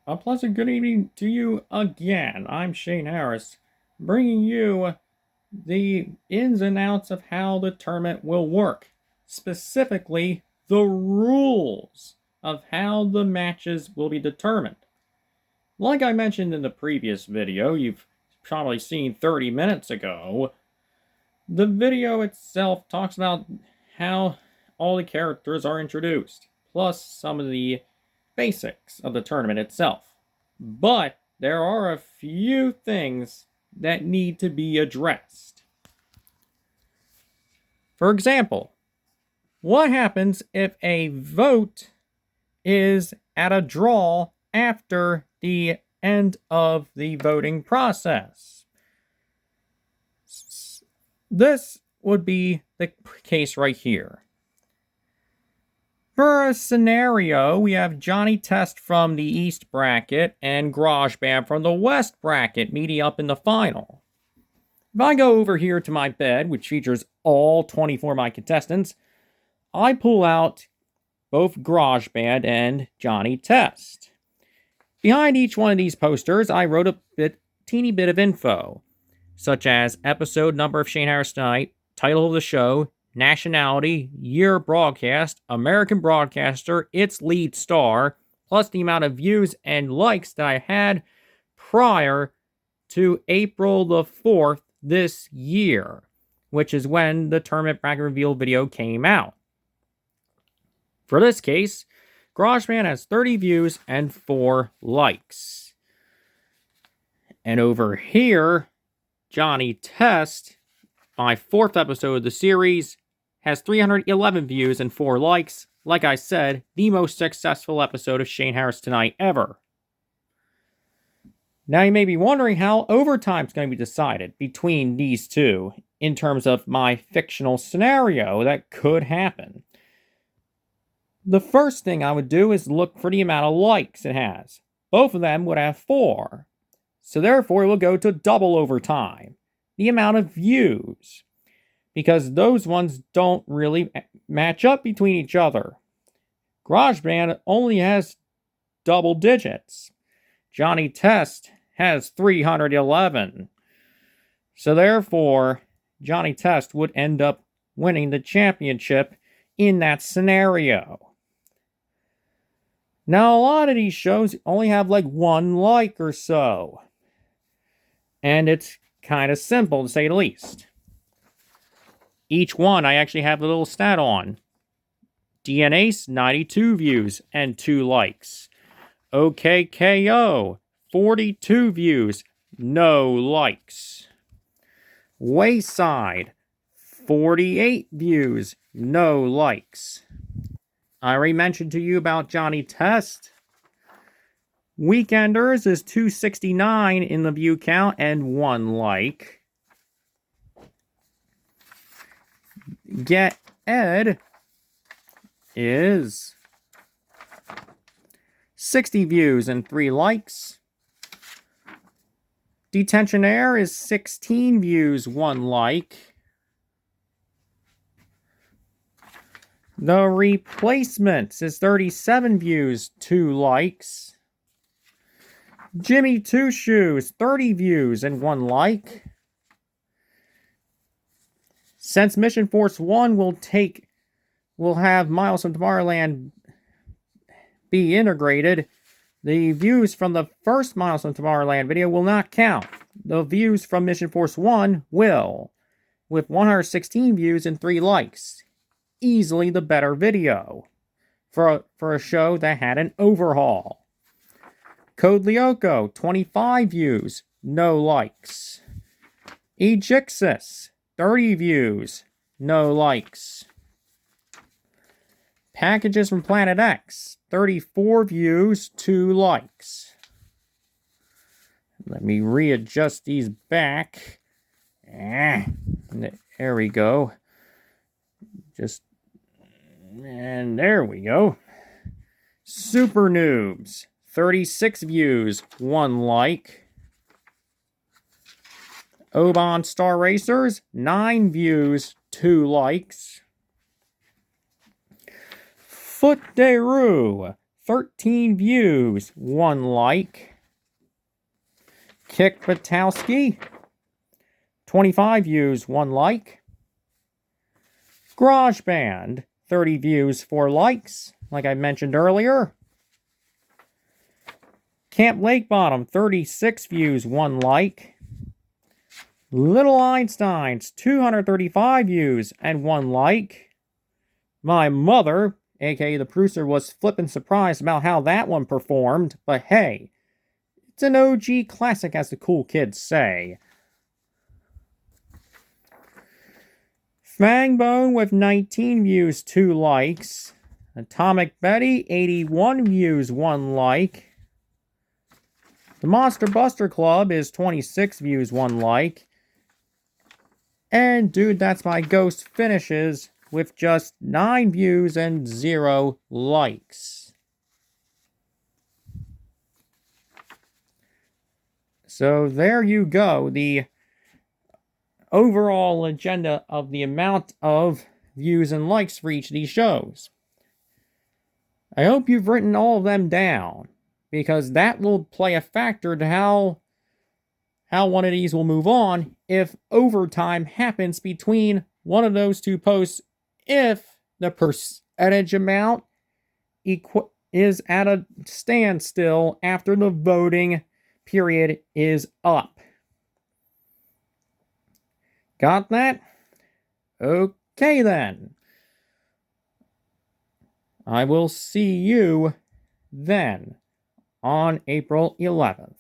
A pleasant good evening to you again. I'm Shane Harris, bringing you the ins and outs of how the tournament will work. Specifically, the rules of how the matches will be determined. Like I mentioned in the previous video, you've probably seen 30 minutes ago, the video itself talks about how all the characters are introduced, plus some of the basics of the tournament itself. But there are a few things that need to be addressed. For example, what happens if a vote is at a draw after the end of the voting process? This would be the case right here. For a scenario, we have Johnny Test from the East bracket and GarageBand from the West bracket meeting up in the final. If I go over here to my bed, which features all 24 of my contestants, I pull out both GarageBand and Johnny Test. Behind each one of these posters, I wrote a teeny bit of info, such as episode number of Shane Harris Tonight, title of the show, nationality, year of broadcast, American broadcaster, its lead star, plus the amount of views and likes that I had prior to April the 4th this year, which is when the tournament bracket reveal video came out. For this case, GarageBand has 30 views and 4 likes. And over here, Johnny Test, my 4th episode of the series, has 311 views and 4 likes. Like I said, the most successful episode of Shane Harris Tonight ever. Now you may be wondering how overtime is going to be decided between these two in terms of my fictional scenario that could happen. The first thing I would do is look for the amount of likes it has. Both of them would have 4. So therefore it will go to double overtime. The amount of views, because those ones don't really match up between each other. GarageBand only has double digits. Johnny Test has 311. So therefore, Johnny Test would end up winning the championship in that scenario. Now, a lot of these shows only have like 1 like or so. And it's kind of simple, to say the least. Each one I actually have a little stat on. DNA's 92 views and 2 likes. OKKO 42 views, no likes. Wayside 48 views, no likes. I already mentioned to you about Johnny Test. Weekenders is 269 in the view count and 1 like. Get Ed is 60 views and 3 likes. Detention Air is 16 views, 1 like. The Replacements is 37 views, 2 likes. Jimmy Two Shoes, 30 views and 1 like. Since Mission Force 1 will have Miles from Tomorrowland be integrated, the views from the first Miles from Tomorrowland video will not count. The views from Mission Force 1 will, with 116 views and 3 likes. Easily the better video for a show that had an overhaul. Code Lyoko, 25 views, no likes. Ejixis, 30 views, no likes. Packages from Planet X, 34 views, 2 likes. Let me readjust these back. There we go. And there we go. Super Noobs, 36 views, 1 like. Oban Star Racers, 9 views, 2 likes. Foot de Roo, 13 views, 1 like. Kick Batowski, 25 views, 1 like. Garage Band, 30 views, 4 likes, like I mentioned earlier. Camp Lake Bottom, 36 views, 1 like. Little Einsteins, 235 views and 1 like. My mother, aka the producer, was flippin' surprised about how that one performed, but hey, it's an OG classic, as the cool kids say. Fangbone with 19 views, 2 likes. Atomic Betty, 81 views, 1 like. The Monster Buster Club is 26 views, 1 like. And Dude, That's My Ghost finishes with just 9 views and 0 likes. So there you go, the overall agenda of the amount of views and likes for each of these shows. I hope you've written all of them down, because that will play a factor to how one of these will move on if overtime happens between one of those two posts, if the percentage amount is at a standstill after the voting period is up. Got that? Okay then. I will see you then on April 11th.